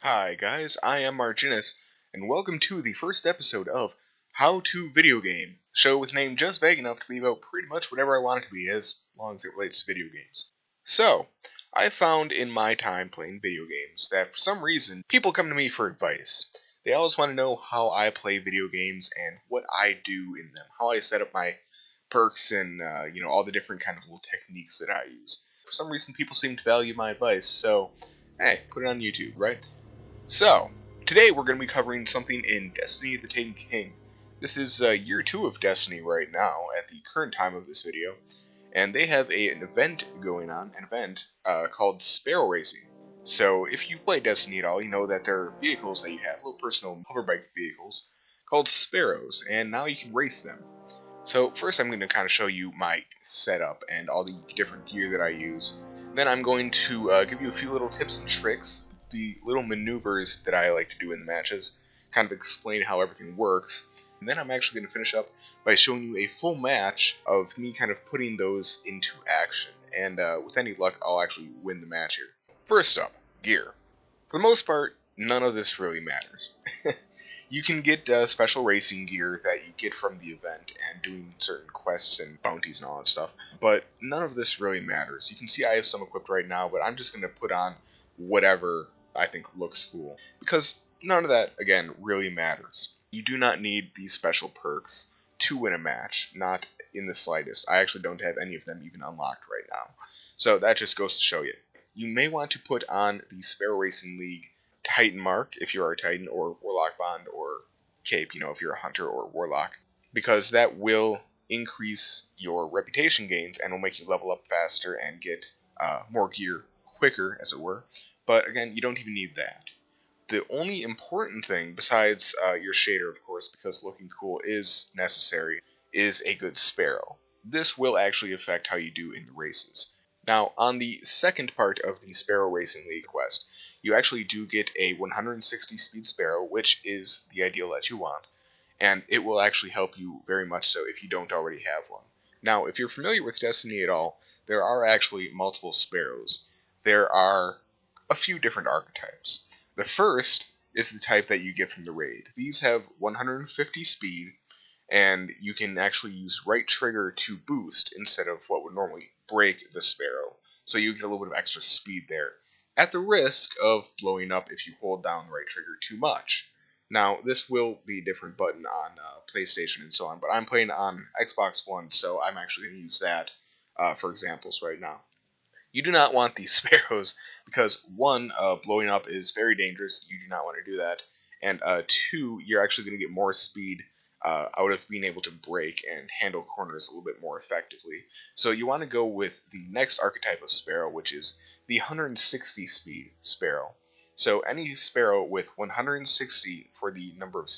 Hi guys, I am Marginus, and welcome to the first episode of How to Video Game, a show with a name just vague enough to be about pretty much whatever I want it to be, as long as it relates to video games. So, I found in my time playing video games that for some reason, people come to me for advice. They always want to know how I play video games and what I do in them, how I set up my perks and, all the different kind of little techniques that I use. For some reason, people seem to value my advice, so, hey, put it on YouTube, right? So, today we're going to be covering something in Destiny the Taken King. This is year 2 of Destiny right now, at the current time of this video, and they have an event going on, called Sparrow Racing. So, if you play Destiny at all, you know that there are vehicles that you have, little personal hoverbike vehicles, called Sparrows, and now you can race them. So, first I'm going to kind of show you my setup and all the different gear that I use. Then I'm going to give you a few little tips and tricks, the little maneuvers that I like to do in the matches, kind of explain how everything works. And then I'm actually going to finish up by showing you a full match of me kind of putting those into action. And with any luck, I'll actually win the match here. First up, gear. For the most part, none of this really matters. You can get special racing gear that you get from the event and doing certain quests and bounties and all that stuff, but none of this really matters. You can see I have some equipped right now, but I'm just going to put on whatever I think looks cool, because none of that, again, really matters. You do not need these special perks to win a match, not in the slightest. I actually don't have any of them even unlocked right now. So that just goes to show you. You may want to put on the Sparrow Racing League Titan mark if you are a Titan, or Warlock Bond, or Cape, if you're a Hunter or Warlock, because that will increase your reputation gains and will make you level up faster and get more gear quicker, as it were. But again, you don't even need that. The only important thing, besides your shader, of course, because looking cool is necessary, is a good Sparrow. This will actually affect how you do in the races. Now, on the second part of the Sparrow Racing League quest, you actually do get a 160 speed Sparrow, which is the ideal that you want, and it will actually help you very much so if you don't already have one. Now, if you're familiar with Destiny at all, there are actually multiple Sparrows. There are a few different archetypes. The first is the type that you get from the raid. These have 150 speed, and you can actually use right trigger to boost instead of what would normally break the Sparrow. So you get a little bit of extra speed there, at the risk of blowing up if you hold down right trigger too much. Now, this will be a different button on PlayStation and so on, but I'm playing on Xbox One, so I'm actually going to use that for examples right now. You do not want these Sparrows because, one, blowing up is very dangerous. You do not want to do that. And two, you're actually going to get more speed out of being able to brake and handle corners a little bit more effectively. So you want to go with the next archetype of Sparrow, which is the 160 speed Sparrow. So any Sparrow with 160 for the number of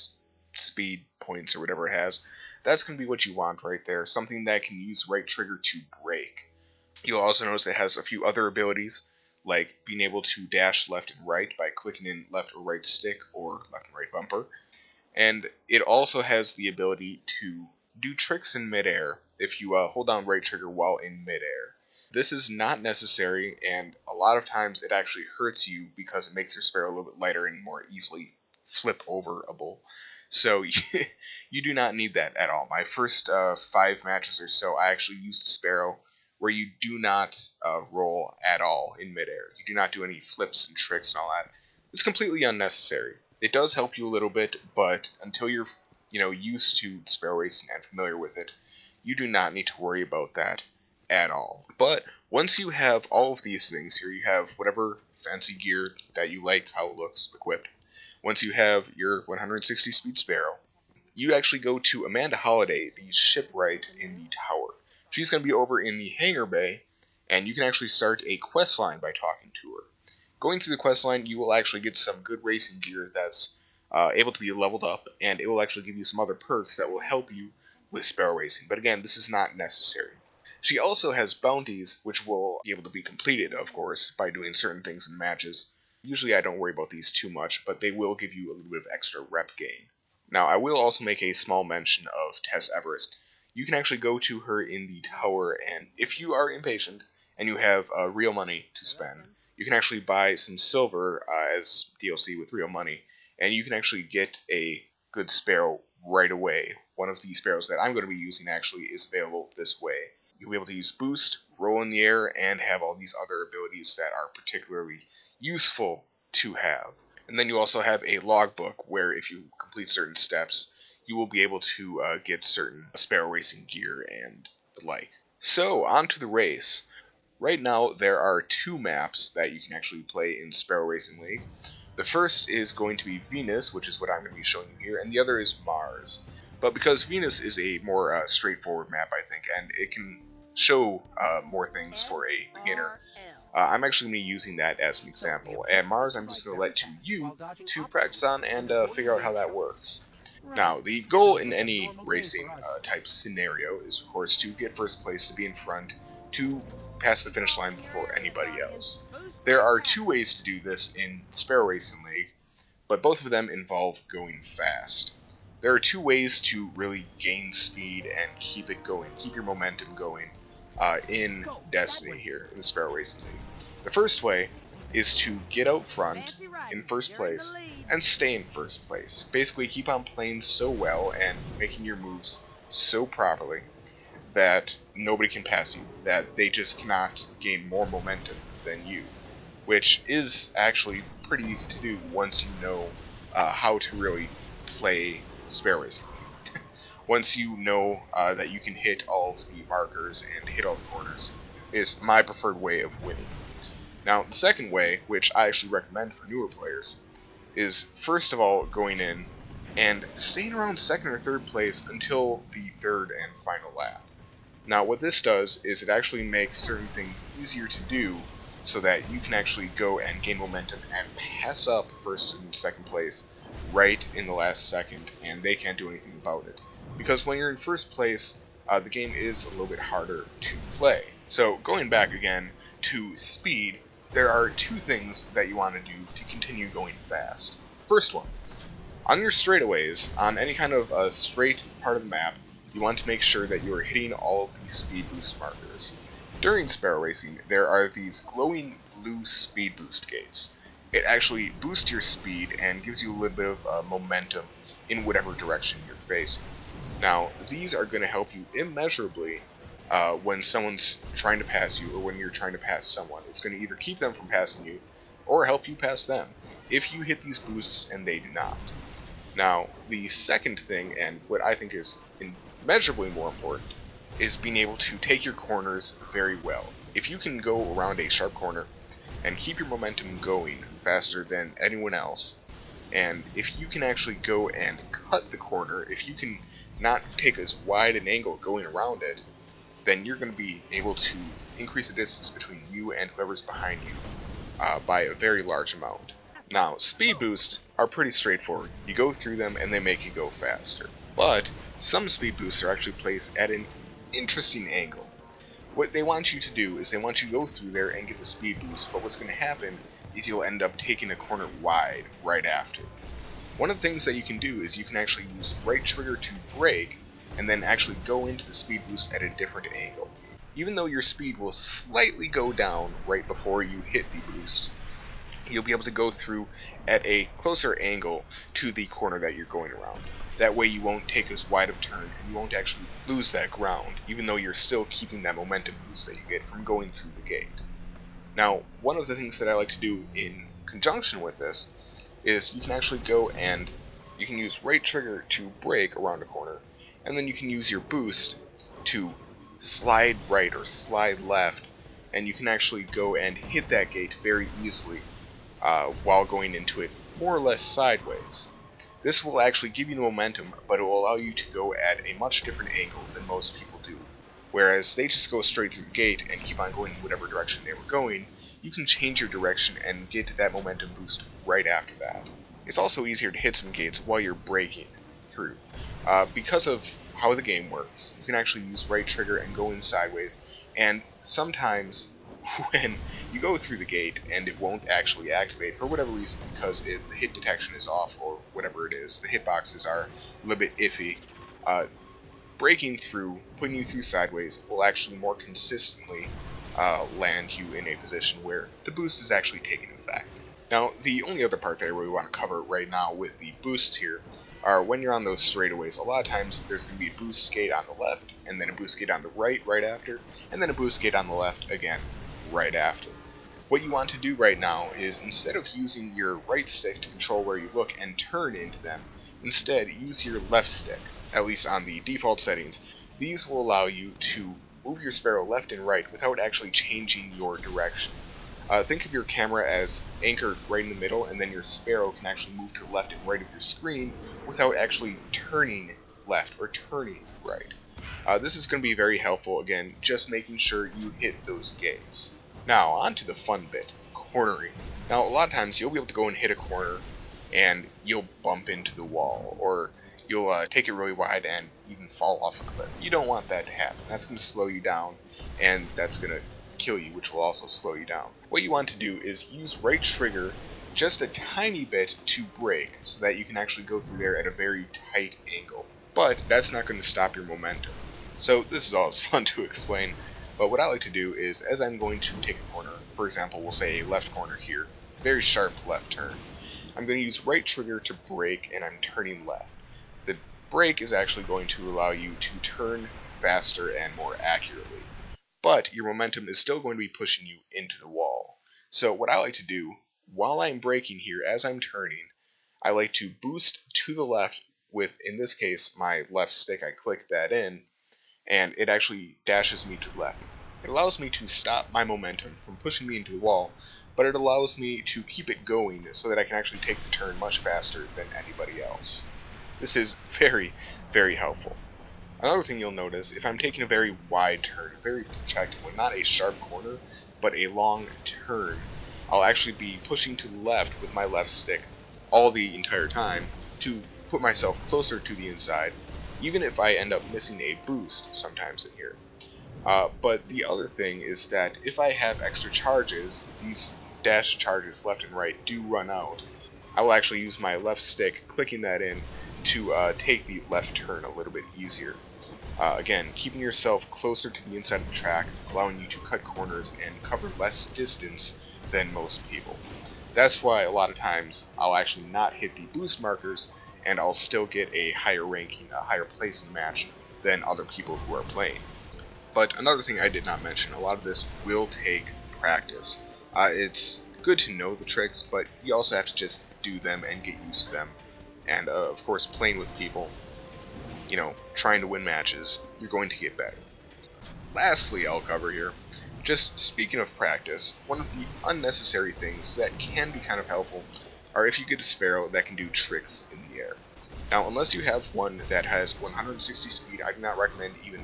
speed points or whatever it has, that's going to be what you want right there. Something that can use right trigger to brake. You'll also notice it has a few other abilities, like being able to dash left and right by clicking in left or right stick or left and right bumper. And it also has the ability to do tricks in midair if you hold down right trigger while in midair. This is not necessary, and a lot of times it actually hurts you because it makes your Sparrow a little bit lighter and more easily flip overable. So you do not need that at all. My first 5 matches or so, I actually used Sparrow where you do not roll at all in midair. You do not do any flips and tricks and all that. It's completely unnecessary. It does help you a little bit, but until you're used to Sparrow Racing and familiar with it, you do not need to worry about that at all. But once you have all of these things here, you have whatever fancy gear that you like, how it looks equipped. Once you have your 160 speed Sparrow, you actually go to Amanda Holiday, the shipwright in the tower. She's going to be over in the hangar bay, and you can actually start a quest line by talking to her. Going through the quest line, you will actually get some good racing gear that's able to be leveled up, and it will actually give you some other perks that will help you with Sparrow Racing. But again, this is not necessary. She also has bounties, which will be able to be completed, of course, by doing certain things in matches. Usually I don't worry about these too much, but they will give you a little bit of extra rep gain. Now, I will also make a small mention of Tess Everest. You can actually go to her in the tower, and if you are impatient and you have real money to spend, you can actually buy some silver as DLC with real money, and you can actually get a good Sparrow right away. One of the Sparrows that I'm going to be using actually is available this way. You'll be able to use Boost, Roll in the Air, and have all these other abilities that are particularly useful to have. And then you also have a logbook where if you complete certain steps, you will be able to get certain Sparrow Racing gear and the like. So, on to the race. Right now, there are 2 maps that you can actually play in Sparrow Racing League. The first is going to be Venus, which is what I'm going to be showing you here, and the other is Mars. But because Venus is a more straightforward map, I think, and it can show more things for a beginner, I'm actually going to be using that as an example. And Mars, I'm just going to let to you to practice on and figure out how that works. Now, the goal in any racing type scenario is, of course, to get first place, to be in front, to pass the finish line before anybody else. There are 2 ways to do this in Sparrow Racing League, but both of them involve going fast. There are 2 ways to really gain speed and keep it going, keep your momentum going in Destiny here in the Sparrow Racing League. The first way is to get out front in first place and stay in first place. Basically keep on playing so well and making your moves so properly that nobody can pass you, that they just cannot gain more momentum than you, which is actually pretty easy to do once you know how to really play Sparrow Racing. Once you know that you can hit all of the markers and hit all the corners, is my preferred way of winning. Now, the second way, which I actually recommend for newer players, is first of all going in and staying around second or third place until the third and final lap. Now, what this does is it actually makes certain things easier to do so that you can actually go and gain momentum and pass up first and second place right in the last second, and they can't do anything about it. Because when you're in first place, the game is a little bit harder to play. So, going back again to speed, there are 2 things that you want to do to continue going fast. First one, on your straightaways, on any kind of straight part of the map, you want to make sure that you are hitting all of these speed boost markers. During Sparrow Racing, there are these glowing blue speed boost gates. It actually boosts your speed and gives you a little bit of momentum in whatever direction you're facing. Now, these are going to help you immeasurably when someone's trying to pass you or when you're trying to pass someone. It's going to either keep them from passing you or help you pass them if you hit these boosts and they do not. Now, the second thing, and what I think is immeasurably more important, is being able to take your corners very well. If you can go around a sharp corner and keep your momentum going faster than anyone else, and if you can actually go and cut the corner, if you can not take as wide an angle going around it, then you're going to be able to increase the distance between you and whoever's behind you by a very large amount. Now, speed boosts are pretty straightforward. You go through them and they make you go faster. But some speed boosts are actually placed at an interesting angle. What they want you to do is they want you to go through there and get the speed boost, but what's going to happen is you'll end up taking a corner wide right after. One of the things that you can do is you can actually use right trigger to brake and then actually go into the speed boost at a different angle. Even though your speed will slightly go down right before you hit the boost, you'll be able to go through at a closer angle to the corner that you're going around. That way you won't take as wide of a turn and you won't actually lose that ground, even though you're still keeping that momentum boost that you get from going through the gate. Now, one of the things that I like to do in conjunction with this is you can actually go and you can use right trigger to brake around a corner, and then you can use your boost to slide right or slide left, and you can actually go and hit that gate very easily while going into it more or less sideways. This will actually give you the momentum, but it will allow you to go at a much different angle than most people do. Whereas they just go straight through the gate and keep on going in whatever direction they were going, you can change your direction and get that momentum boost right after that. It's also easier to hit some gates while you're braking through. Because of how the game works, you can actually use right trigger and go in sideways, and sometimes when you go through the gate and it won't actually activate for whatever reason because the hit detection is off or whatever it is, the hitboxes are a little bit iffy, breaking through, putting you through sideways will actually more consistently land you in a position where the boost is actually taking effect. Now, the only other part that I really want to cover right now with the boosts here are when you're on those straightaways. A lot of times there's going to be a boost gate on the left, and then a boost gate on the right after, and then a boost gate on the left again right after. What you want to do right now is, instead of using your right stick to control where you look and turn into them, instead use your left stick, at least on the default settings. These will allow you to move your Sparrow left and right without actually changing your direction. Think of your camera as anchored right in the middle, and then your Sparrow can actually move to the left and right of your screen without actually turning left or turning right. This is going to be very helpful, again, just making sure you hit those gates. Now, on to the fun bit, cornering. Now, a lot of times you'll be able to go and hit a corner, and you'll bump into the wall, or you'll take it really wide and even fall off a cliff. You don't want that to happen. That's going to slow you down, and that's going to kill you, which will also slow you down. What you want to do is use right trigger just a tiny bit to brake, so that you can actually go through there at a very tight angle. But that's not going to stop your momentum. So this is always fun to explain, but what I like to do is, as I'm going to take a corner, for example, we'll say a left corner here, very sharp left turn, I'm going to use right trigger to brake, and I'm turning left. The brake is actually going to allow you to turn faster and more accurately, but your momentum is still going to be pushing you into the wall. So what I like to do, while I'm braking here, as I'm turning, I like to boost to the left with, in this case, my left stick. I click that in, and it actually dashes me to the left. It allows me to stop my momentum from pushing me into the wall, but it allows me to keep it going so that I can actually take the turn much faster than anybody else. This is very, very helpful. Another thing you'll notice, if I'm taking a very wide turn, a very protected one, not a sharp corner, but a long turn, I'll actually be pushing to the left with my left stick all the entire time to put myself closer to the inside, even if I end up missing a boost sometimes in here. But the other thing is that if I have extra charges, these dash charges left and right do run out. I will actually use my left stick, clicking that in, to take the left turn a little bit easier. Again, keeping yourself closer to the inside of the track, allowing you to cut corners and cover less distance than most people. That's why a lot of times I'll actually not hit the boost markers, and I'll still get a higher ranking, a higher place in the match than other people who are playing. But another thing I did not mention, a lot of this will take practice. It's good to know the tricks, but you also have to just do them and get used to them. And of course, playing with people, trying to win matches, you're going to get better. Lastly, I'll cover here, just speaking of practice, one of the unnecessary things that can be kind of helpful are if you get a Sparrow that can do tricks in the air. Now, unless you have one that has 160 speed, I do not recommend even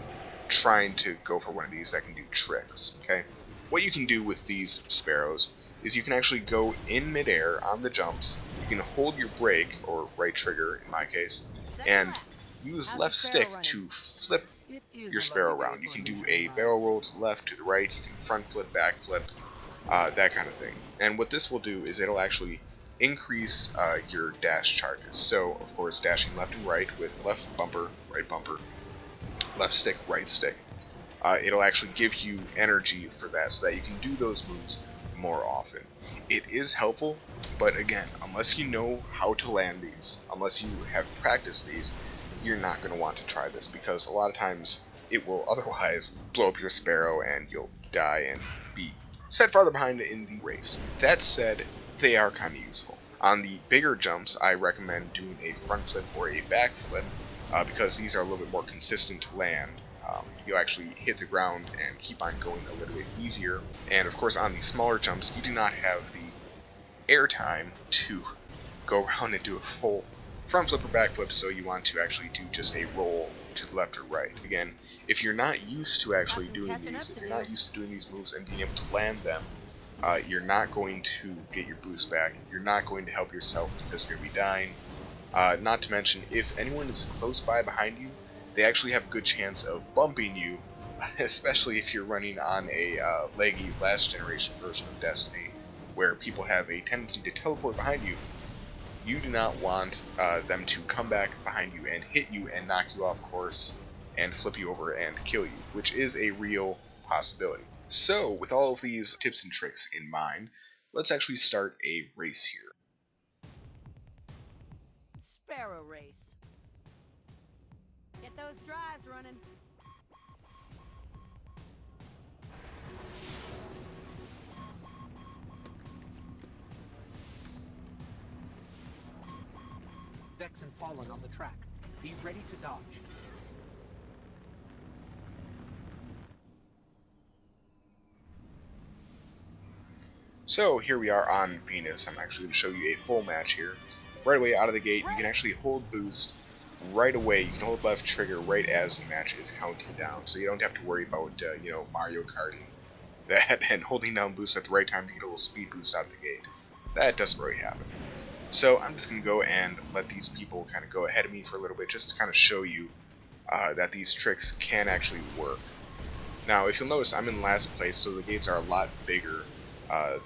trying to go for one of these that can do tricks, okay? What you can do with these Sparrows is you can actually go in midair on the jumps, you can hold your brake, or right trigger in my case, and use left stick to flip your Sparrow around. You can do a barrel roll to the left, to the right, you can front flip, back flip, that kind of thing. And what this will do is it'll actually increase your dash charges. So, of course, dashing left and right with left bumper, left stick, right stick. It'll actually give you energy for that so that you can do those moves more often. It is helpful, but again, unless you know how to land these, unless you have practiced these, you're not going to want to try this, because a lot of times it will otherwise blow up your Sparrow and you'll die and be set farther behind in the race. That said, they are kind of useful. On the bigger jumps, I recommend doing a front flip or a back flip, because these are a little bit more consistent to land. You'll actually hit the ground and keep on going a little bit easier. And of course, on the smaller jumps, you do not have the air time to go around and do a full front flip or back flip, so you want to actually do just a roll to the left or right. Again, if you're not used to actually doing these, if you're not used to doing these moves and being able to land them, you're not going to get your boost back. You're not going to help yourself because you're going to be dying. Not to mention, if anyone is close by behind you, they actually have a good chance of bumping you, especially if you're running on a leggy last generation version of Destiny, where people have a tendency to teleport behind you. You do not want them to come back behind you and hit you and knock you off course and flip you over and kill you, which is a real possibility. So, with all of these tips and tricks in mind, let's actually start a race here. Sparrow Race. Get those drives running. Vex and Fallen on the track. Be ready to dodge. So here we are on Venus. I'm actually going to show you a full match here. Right away out of the gate, you can actually hold boost right away. You can hold left trigger right as the match is counting down, so you don't have to worry about Mario Karting that and holding down boost at the right time to get a little speed boost out of the gate. That doesn't really happen. So I'm just going to go and let these people kind of go ahead of me for a little bit, just to kind of show you that these tricks can actually work. Now, if you'll notice, I'm in last place, so the gates are a lot bigger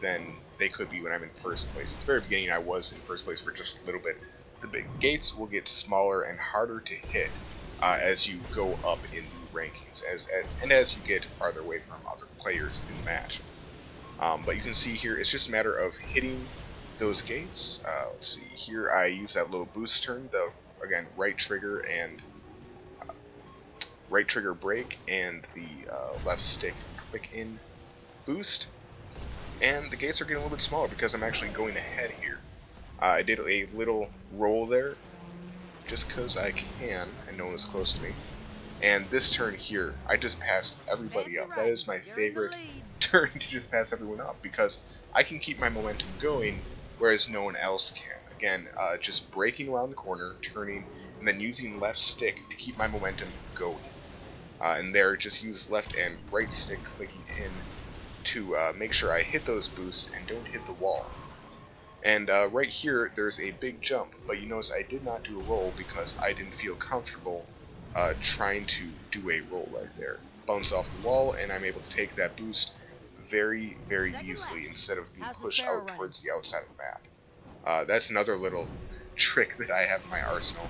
than they could be when I'm in first place. At the very beginning, I was in first place for just a little bit. The big gates will get smaller and harder to hit as you go up in the rankings, and as you get farther away from other players in the match. But you can see here, it's just a matter of hitting those gates. Let's see, here I use that little boost turn, again, right trigger brake, and the left stick click in boost. And the gates are getting a little bit smaller because I'm actually going ahead here. I did a little roll there, just because I can, and no one's close to me. And this turn here, I just passed everybody up. That is my favorite turn, to just pass everyone up, because I can keep my momentum going, whereas no one else can. Again, just braking around the corner, turning, and then using left stick to keep my momentum going. And there, just use left and right stick clicking in to make sure I hit those boosts and don't hit the wall. And right here, there's a big jump, but you notice I did not do a roll because I didn't feel comfortable trying to do a roll right there. Bounce off the wall, and I'm able to take that boost very, very easily instead of being pushed out towards the outside of the map. That's another little trick that I have in my arsenal,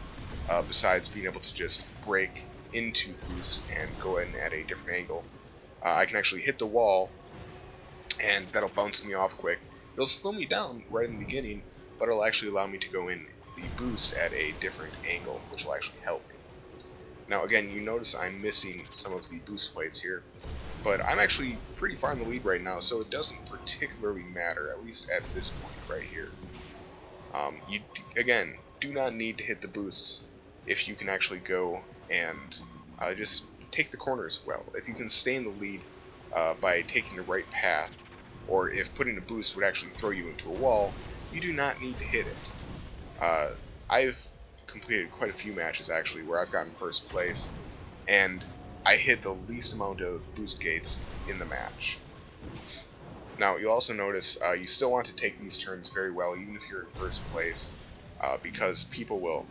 besides being able to just brake into boost and go in at a different angle. I can actually hit the wall, and that'll bounce me off quick. It'll slow me down right in the beginning, but it'll actually allow me to go in the boost at a different angle, which will actually help me. Now again, you notice I'm missing some of the boost plates here, but I'm actually pretty far in the lead right now, so it doesn't particularly matter, at least at this point right here. You, again, do not need to hit the boosts if you can actually go and just take the corners well. If you can stay in the lead by taking the right path, or if putting a boost would actually throw you into a wall, you do not need to hit it. I've completed quite a few matches actually where I've gotten first place, and I hit the least amount of boost gates in the match. Now you'll also notice you still want to take these turns very well even if you're in first place, because people will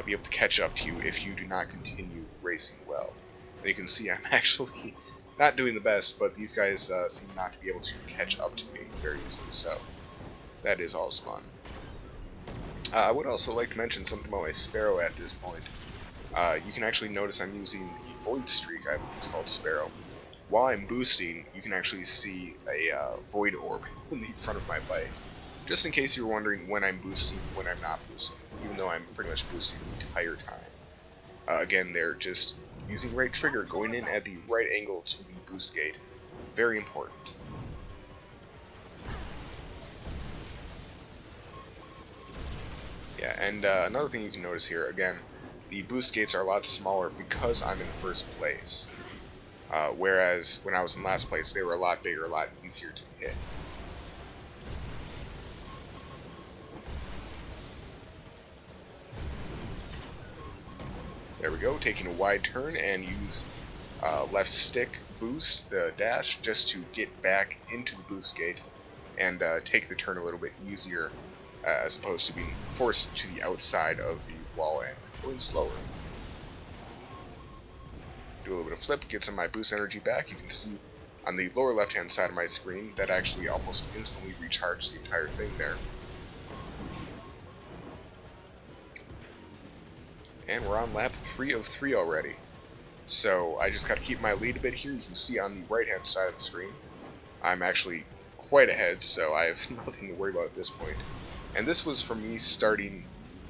be able to catch up to you if you do not continue racing well. And you can see I'm actually not doing the best, but these guys seem not to be able to catch up to me very easily, so that is always fun. I would also like to mention something about my Sparrow at this point. You can actually notice I'm using the Void Streak, I believe it's called Sparrow. While I'm boosting, you can actually see a Void Orb in the front of my bike. Just in case you're wondering when I'm boosting, when I'm not boosting, even though I'm pretty much boosting the entire time. Again, they're just using right trigger, going in at the right angle to the boost gate. Very important. Yeah, and another thing you can notice here, again, the boost gates are a lot smaller because I'm in first place. Whereas when I was in last place, they were a lot bigger, a lot easier to hit. There we go, taking a wide turn and use left stick boost, the dash, just to get back into the boost gate and take the turn a little bit easier as opposed to being forced to the outside of the wall and going slower. Do a little bit of flip, get some of my boost energy back. You can see on the lower left hand side of my screen that actually almost instantly recharged the entire thing there. And we're on lap 3 of 3 already. So I just got to keep my lead a bit here. You can see on the right hand side of the screen, I'm actually quite ahead, so I have nothing to worry about at this point. And this was from me starting,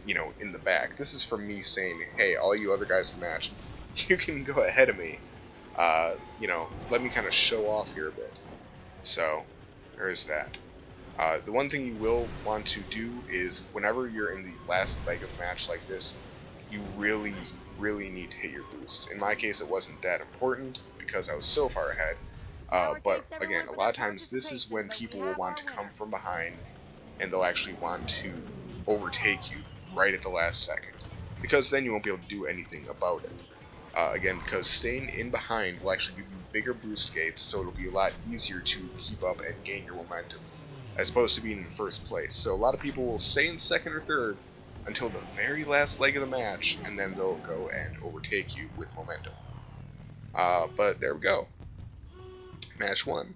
in the back. This is from me saying, hey, all you other guys in the match, you can go ahead of me. Let me kind of show off here a bit. So, there's that. The one thing you will want to do is whenever you're in the last leg of a match like this, you really, really need to hit your boosts. In my case, it wasn't that important because I was so far ahead. But again, a lot of times this is when people will want to come from behind and they'll actually want to overtake you right at the last second, because then you won't be able to do anything about it. Again, because staying in behind will actually give you bigger boost gates, so it'll be a lot easier to keep up and gain your momentum, as opposed to being in first place. So a lot of people will stay in second or third until the very last leg of the match, and then they'll go and overtake you with momentum. But there we go. Match 1.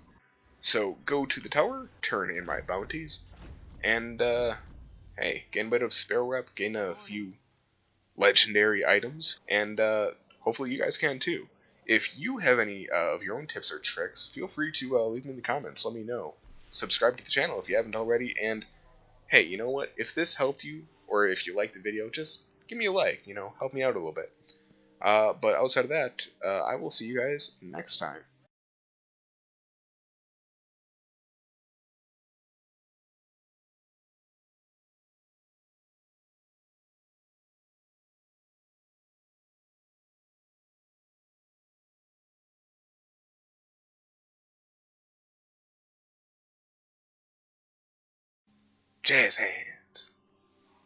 So go to the tower, turn in my bounties, and hey, gain a bit of Sparrow rep, gain a few legendary items, and hopefully you guys can too. If you have any of your own tips or tricks, feel free to leave them in the comments. Let me know. Subscribe to the channel if you haven't already, and hey, you know what? If this helped you, or if you liked the video, just give me a like. Help me out a little bit. But outside of that, I will see you guys next time. Jazz hands.